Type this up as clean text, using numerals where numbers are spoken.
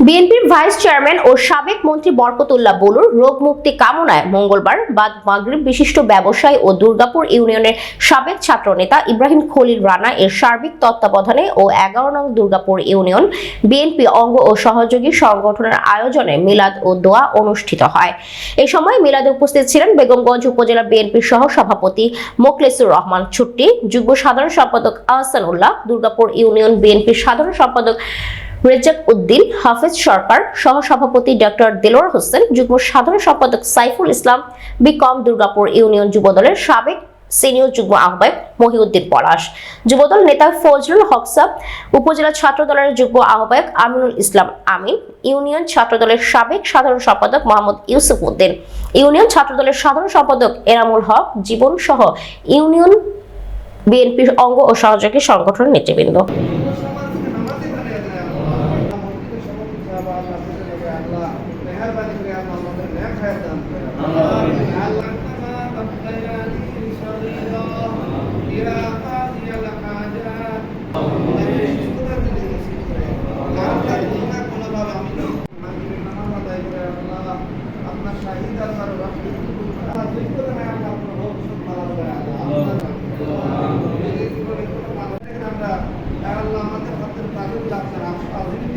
বিএনপির vice chairman ও সাবেক মন্ত্রী বরকতুল্লাহ বুলুর রোগ মুক্তি কামনায় মঙ্গলবার বাদ মাগরিব বিশিষ্ট ব্যবসায়ী ও দুর্গাপুর ইউনিয়নের সাবেক ছাত্রনেতা ইব্রাহিম খলিল রানা এর সার্বিক তত্ত্বাবধানে ও 11 নং দুর্গাপুর ইউনিয়ন বিএনপি অঙ্গ ও সহযোগী সংগঠনের আয়োজনে মিলাদ ও দোয়া অনুষ্ঠিত হয়। এই সময় মিলাদে উপস্থিত ছিলেন বেগমগঞ্জ উপজেলা বিএনপির সহ সভাপতি মোখলেসুর রহমান ছুট্টি, যুগ্ম সাধারণ সম্পাদক আহসানুল্লাহ, দুর্গাপুর ইউনিয়ন বিএনপির সাধারণ সম্পাদক রেজাক উদ্দিন, হাফেজ সরকার, সহ সভাপতি ডক্টর দেলোয়ার হোসেন, যুগ্ম সাধারণ সম্পাদক সাইফুল ইসলাম, বিকম দুর্গাপুর ইউনিয়ন যুবদলের সাবেক সিনিয়র যুগ্ম আহ্বায়ক মহিউদ্দিন পলাশ, যুবদল নেতা ফজলুল হক সাব, উপজেলা ছাত্রদলের যুগ্ম আহ্বায়ক আমিনুল ইসলাম আমিন, ইউনিয়ন ছাত্রদলের সাবেক সাধারণ সম্পাদক মোহাম্মদ ইউসুফ উদ্দিন, ইউনিয়ন ছাত্রদলের সাধারণ সম্পাদক এনামুল হক জীবন সহ ইউনিয়ন বিএনপির অঙ্গ ও সহযোগী সংগঠনের নেতৃবৃন্দ। আমাদের